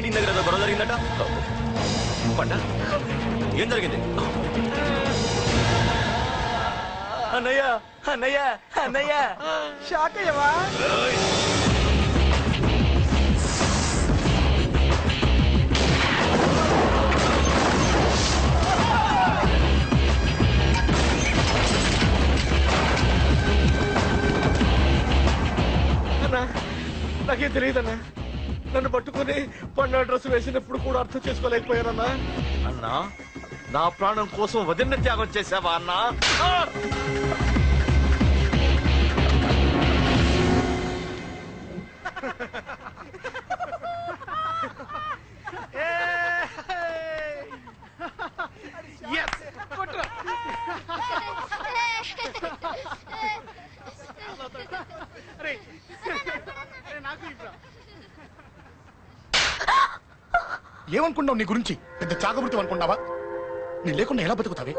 Meeting దగ్గర ఏదో గొడవ జరిగిందట. పండ ఏం జరిగింది? అన్నయ్య అన్నయ్య అన్నయ్య షాక్ అయ్యవా? అన్నా నాకేం తెలియదన్నా. నన్ను పట్టుకుని పండుగ డ్రెస్ వేసినప్పుడు కూడా అర్థం చేసుకోలేకపోయానన్నా. అన్నా నా ప్రాణం కోసం వదిన త్యాగం చేసావా అన్నా? ఏమనుకున్నావు? నీ గురించి పెద్ద చాగమృతం అనుకున్నావా? నీ లేకుండా ఎలా బతుకుతావే?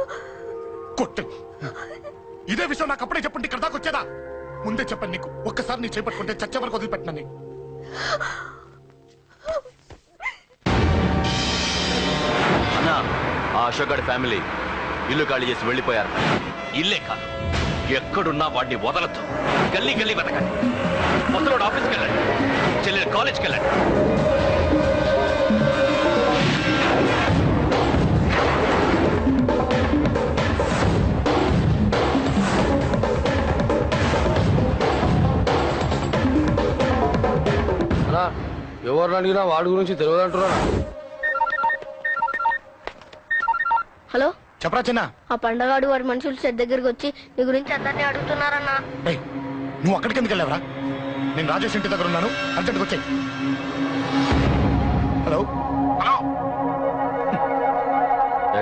కొట్టు. ఇదే విషయం నాకు అప్పుడే చెప్పండి, ఇక్కడ దాకా వచ్చేదా? ముందే చెప్పండి నీకు. ఒక్కసారి నీ చేపట్టుకుంటే చచ్చే వరకు వదిలిపెట్టినని. అన్నా ఆ అశోక్ గారి ఫ్యామిలీ ఇల్లు ఖాళీ చేసి వెళ్ళిపోయారు. ఇల్లే కాదు, ఎక్కడున్నా వాడిని వదలద్దు. గల్లీ గల్లీ వెతకండి. ముసలోడు ఆఫీస్కి వెళ్ళండి, చెల్లెలు కాలేజ్కి వెళ్ళండి. ఎవరు అడిగినా వాడి గురించి తెలియదు అంటున్నా. హలో చెప్పరా చిన్న? ఆ పండగాడు వాడి మనుషులు సెట్ దగ్గరికి వచ్చి నీ గురించి అందరినీ అడుగుతున్నారన్నా. నువ్వు అక్కడికి ఎందుకు వెళ్ళావరా? నేను రాజేష్ ఇంటి దగ్గర ఉన్నాను, అర్జెంట్గా వచ్చాయి. హలో హలో,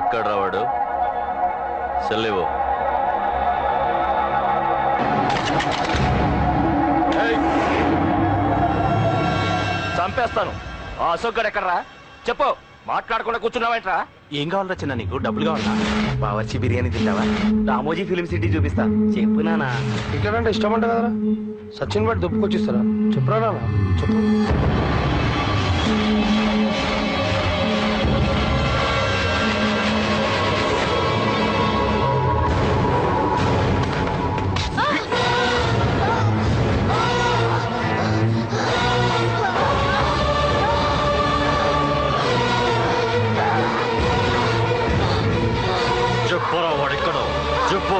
ఎక్కడ రావాడు? సెల్లేవో. చంపేస్తాను. ఆ అశోక్ గడు ఎక్కడరా? చెప్పు. మాట్లాడకుండా కూర్చున్నావేంట్రా? ఏం కావాలరా చిన్న? నీకు డబ్బులు కావాలా? బావర్చి బిర్యానీ తింటావా? రామోజీ ఫిలిం సిటీ చూపిస్తా. చెప్పు నానా. టికెట్ అంటే ఇష్టం అంట కదరా? సచిన్ బట్టి దుప్పుకొచ్చిస్తారా? చెప్పురా నాన్న, చెప్పు. చెప్పురా వాడెక్కడో చెప్పు.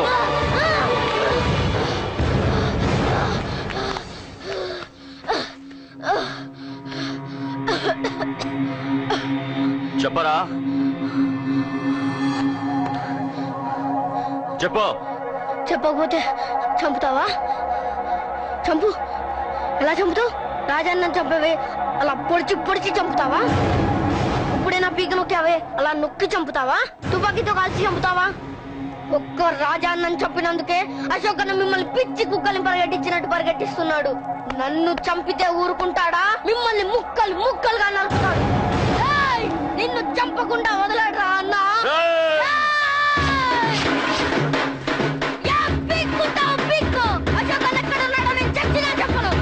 చెప్పరా, చెప్పు. చెప్పకపోతే చంపుతావా? చంపు. ఎలా చంపుతావు? రాజాన్ని చంపవే అలా పొడిచి పొడిచి చంపుతావా? ఇప్పుడైనా పీక నొక్కావే అలా నొక్కి చంపుతావా? తుపాకీతో కాల్చి చంపుతావా? ఒక్క రాజాన్నని చంపినందుకే అశోక్ అన్న మిమ్మల్ని పిచ్చి కుక్కల్ని పరిగెట్టించినట్టు పరిగెట్టిస్తున్నాడు. నన్ను చంపితే ఊరుకుంటాడా? మిమ్మల్ని ముక్కలు ముక్కలుగా నరుకుతాడు. నిన్ను చంపకుండా వదలడరా అన్నా. అశోక్ అన్న ఎక్కడ ఉన్నాడో నేను చచ్చినా చెప్పను.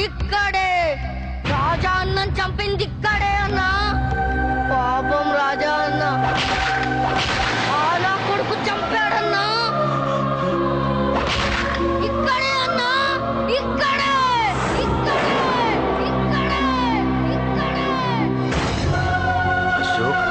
ఇక్కడే రాజా అన్నని చంపింది ఇక్కడే అన్నా. పాపం రాజా అన్న నా కొడుకు చంపాడన్నా. ఇక్కడే అన్నా, ఇక్కడే ఇక్కడే ఇక్కడే ఇక్కడే. అశోక్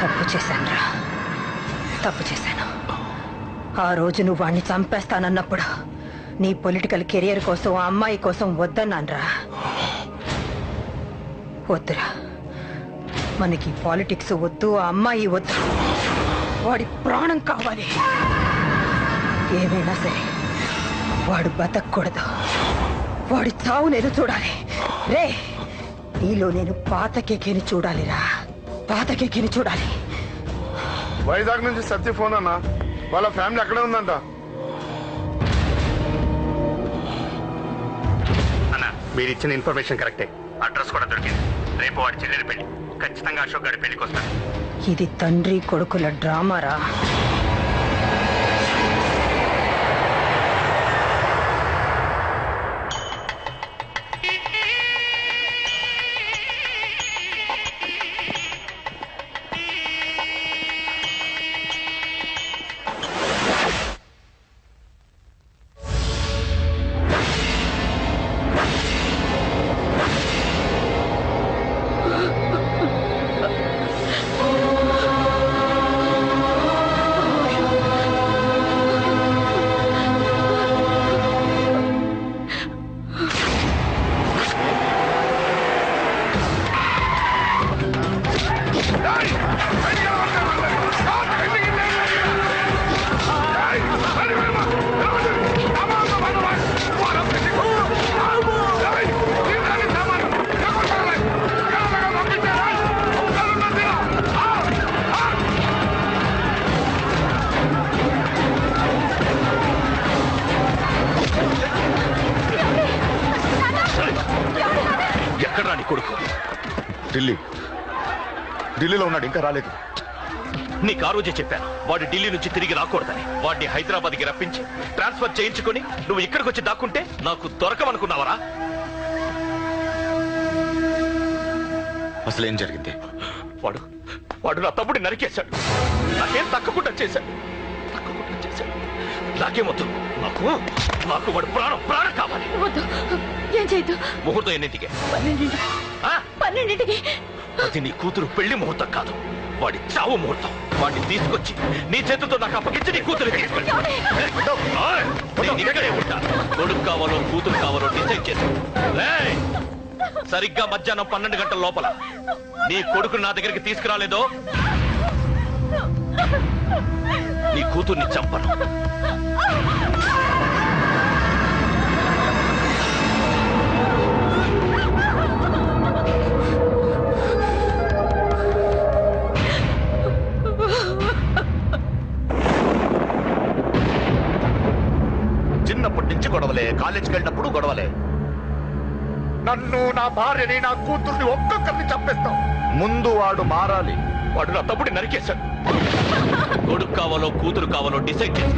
తప్పు చేశానురా, తప్పు చేశాను. ఆ రోజు నువ్వు వాణ్ణి చంపేస్తానన్నప్పుడు నీ పొలిటికల్ కెరియర్ కోసం ఆ అమ్మాయి కోసం వద్దన్నాన్రా. వద్దురా, మనకి పాలిటిక్స్ వద్దు, ఆ అమ్మాయి వద్దు, వాడి ప్రాణం కావాలి. ఏమైనా సరే వాడు బతకూడదు, వాడి చావు నేను చూడాలి. రే, నీలో నేను పాత కేకేని చూడాలిరా, పాత కేకేని చూడాలి. వైజాగ్ నుంచి సత్య ఫోన్ అన్న, వాళ్ళ ఫ్యామిలీ అక్కడే ఉందంట. అన్న, మీరు ఇచ్చిన ఇన్ఫర్మేషన్ కరెక్టే. అడ్రస్ కూడా దొరికింది. రేపు వాడి చెల్లెలి పెళ్లి. ఖచ్చితంగా అశోక్ గారి పెళ్లికి వస్తాను. ఇది తండ్రి కొడుకుల డ్రామారా. ఎక్కడ్రా నీ కొడుకు? ఢిల్లీలో ఉన్నాడు, ఇంకా రాలేదు. నీకు ఆ రోజే చెప్పాను వాడు ఢిల్లీ నుంచి తిరిగి రాకూడదని. వాడిని హైదరాబాద్కి రప్పించి ట్రాన్స్ఫర్ చేయించుకొని నువ్వు ఇక్కడికి వచ్చి దాక్కుంటే నాకు దొరకమనుకున్నావరా? అసలు ఏం జరిగింది? వాడు నా తమ్ముడిని నరికేశాడు. నాకేం తక్కకుండా చేశాడు. నాకేమొద్దు, నాకు వాడు ప్రాణం కావాలి. ఏం చేయొద్దు. ముహూర్తం ఎన్నింటికి? 12ంటికి. అది నీ కూతురు పెళ్లి ముహూర్తం కాదు, వాడి చావు ముహూర్తం. వాడిని తీసుకొచ్చి నీ చేతులతో నాకు అప్పగించి నీ కూతురు తీసుకెళ్ళి ఇక్కడే ఉంటా. కొడుకు కావాలో కూతురు కావాలో డిసైడ్ చేసి సరిగ్గా మధ్యాహ్నం 12 గంటల లోపల నీ కొడుకుని నా దగ్గరికి తీసుకురాలేదో నీ కూతుర్ని చంపను. చిన్నప్పటి నుంచి గొడవలే, కాలేజీకి వెళ్ళినప్పుడు గొడవలే. నన్ను, నా భార్యని, నా కూతుర్ని ఒక్కొక్కరిని చంపేస్తాం. ముందు వాడు మారాలి. వాడు నా తమ్ముడిని నరికేశాడు. కొడుకు కావాలో కూతురు కావాలో డిసైడ్ చేసి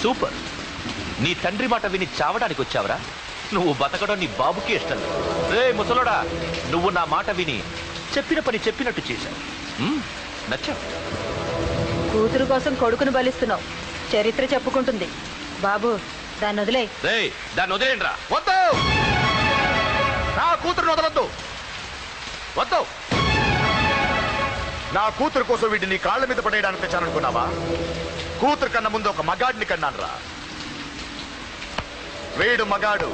సూపర్. నీ తండ్రి మాట విని చావడానికి వచ్చావరా? నువ్వు బతకడం నీ బాబుకి ఇష్టం లేదు. రే ముసలోడా, నువ్వు నా మాట విని చెప్పిన పని చెప్పినట్టు చేశావు. నచ్చా. కూతురు కోసం కొడుకును బలిస్తున్నావు. చరిత్ర చెప్పుకుంటుంది. బాబు, దాన్ని వదిలే. రే, దాన్ని వదిలేండ్రా. వద్దు, నా కూతురుని వదలొద్దు. వద్దు. నా కూతురు కోసం వీటిని కాళ్ళ మీద పడేయడానికి తెచ్చాననుకున్నావా? కూతురు కన్నా ముందు ఒక మగాడిని కన్నాను రా. వీడు మగాడు,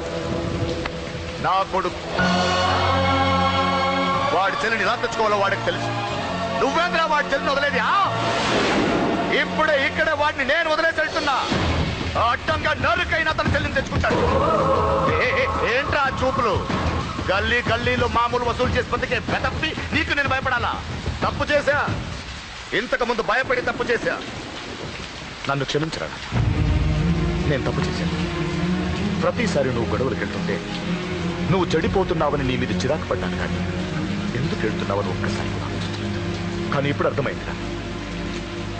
నా కొడుకు. వాడి చెల్లిని ఎలా తెచ్చుకోవాలో వాడికి తెలుసు. నువ్వేంద్రా వాడి చెల్లిని వదిలేది? ఇప్పుడే ఇక్కడే వాడిని నేను వదిలేసి వెళ్తున్నా. అడ్డంగా నరుకైనా తన చెల్లిని తెచ్చుకుంటాడు. ఏంట్రా చూపులు? గల్లీ గల్లీలో మామూలు వసూలు చేసి బతికే బెదప్పి నీకు నేను భయపడాలా? తప్పు చేశా, ఇంతకు ముందు భయపడి తప్పు చేశా. నన్ను క్షమించరా, నేను తప్పు చేశాను. ప్రతిసారి నువ్వు గొడవలకు వెళ్తుంటే నువ్వు చెడిపోతున్నావని నీ మీద చిరాకు పడ్డాను, కానీ ఎందుకు వెళ్తున్నావని ఒక్కసారి కూడా ఆలోచించలేదు. కానీ ఇప్పుడు అర్థమైందిరా,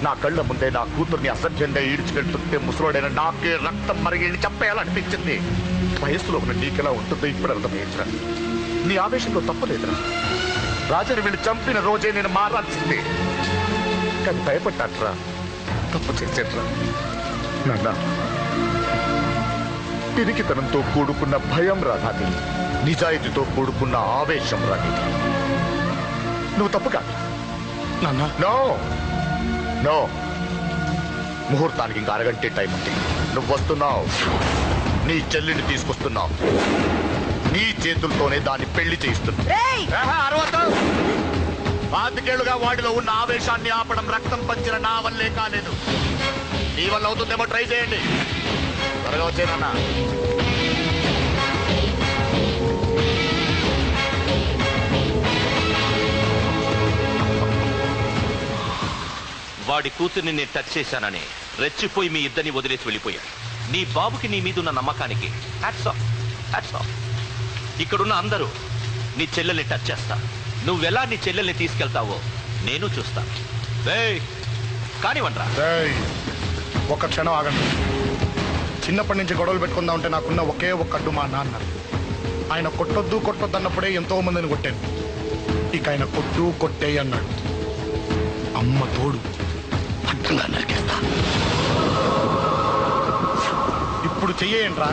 నా కళ్ళ ముందే నా కూతుర్ని అసభ్యంగా ఈడ్చుకెళ్తుంటే ముసలోడైన నాకే రక్తం మరిగి చంపేయాలనిపించింది. వయస్సులో ఉన్న నీకెలా ఉంటుందో ఇప్పుడు అర్థమైందిరా. నీ ఆవేశంలో తప్పలేదురా. రాజాని వీళ్ళు చంపిన రోజే నేను మారాల్సిందే, కానీ భయపడ్డాట్రా, తప్పు చేసేట్రా. నాన్న, పిరికితనంతో కూడుకున్న భయం రాది, నిజాయితీతో కూడుకున్న ఆవేశం రాది. నువ్వు తప్పు కాదు నాన్న. నో నో, ముహూర్తానికి ఇంకా అరగంటే టైం ఉంది. నువ్వు వస్తున్నావు, నీ చెల్లిని తీసుకొస్తున్నావు, నీ చేతులతోనే దాన్ని పెళ్లి చేయిస్తున్నా. పాతికేళ్లుగా వాడిలో ఉన్న ఆవేశాన్ని ఆపడం రక్తం పంచిన నా వల్లే కాలేదు. నీ వల్ల అవుతుందేమో, ట్రై చేయండి. త్వరగా వచ్చేనన్నా. వాడి కూతుర్ని నేను టచ్ చేశానని రెచ్చిపోయి మీ ఇద్దరిని వదిలేసి వెళ్ళిపోయాడు. నీ బాబుకి నీ మీదున్న నమ్మకానికి హ్యాట్స్ ఆఫ్, హ్యాట్స్ ఆఫ్. ఇక్కడున్న అందరూ నీ చెల్లెల్ని టచ్ చేస్తా. నువ్వెలా నీ చెల్లెల్ని తీసుకెళ్తావో నేను చూస్తాను. కానివ్వండ్రా. ఒక్క క్షణం ఆగండి. చిన్నప్పటి నుంచి గొడవలు పెట్టుకుందాం అంటే నాకున్న ఒకే ఒక్క అడ్డు మా నాన్న. ఆయన కొట్టొద్దు కొట్టొద్దు అన్నప్పుడే ఎంతో మందిని కొట్టాను. ఇక ఆయన కొట్టు కొట్టే అన్నాడు. అమ్మ తోడు అడ్డంగా నరికేస్తా. ఇప్పుడు చెయ్యేంట్రా?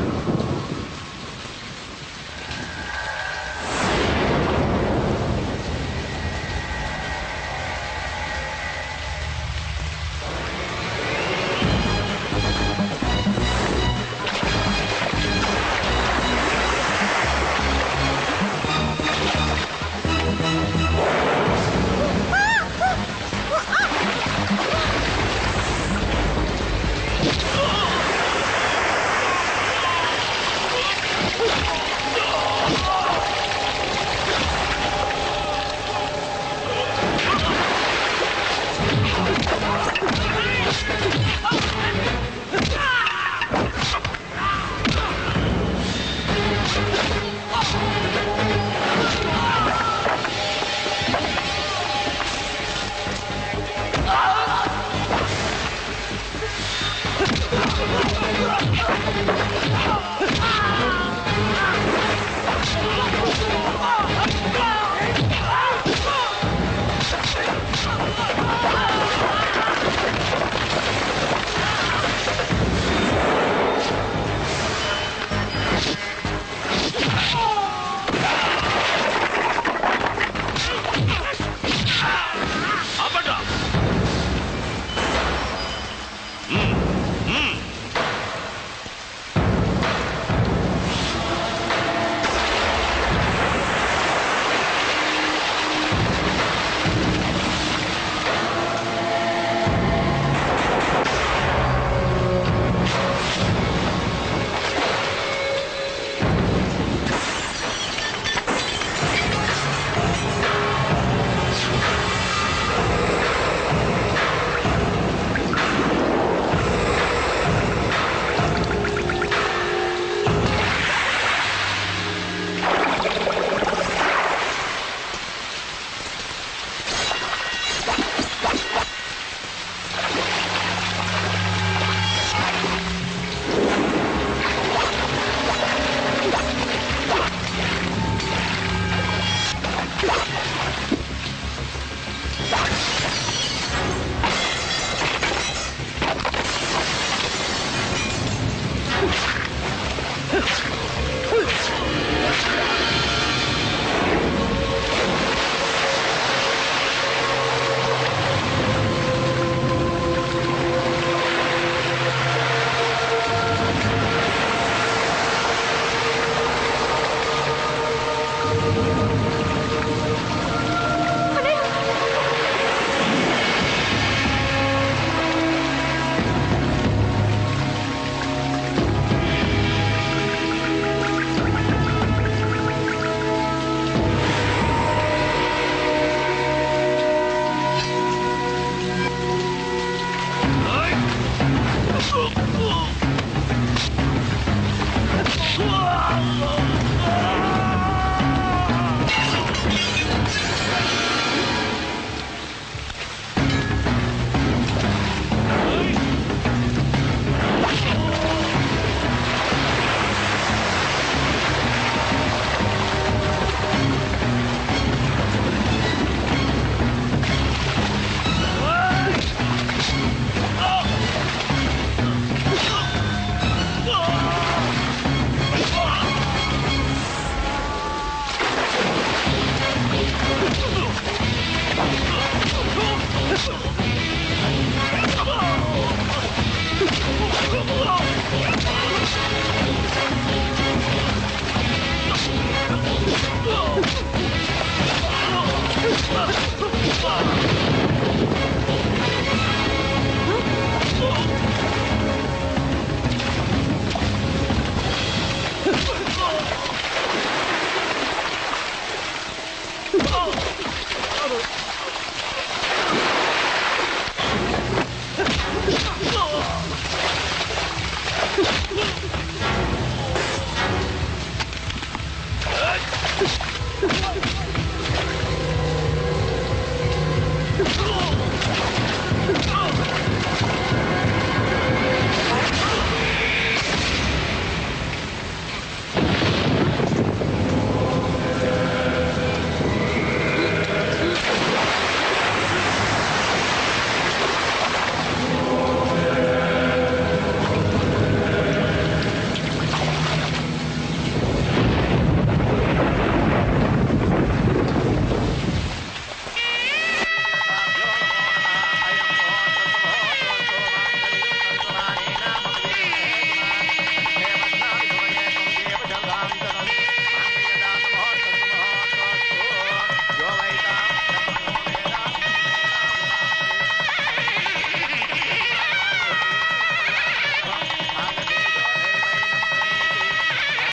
ఆ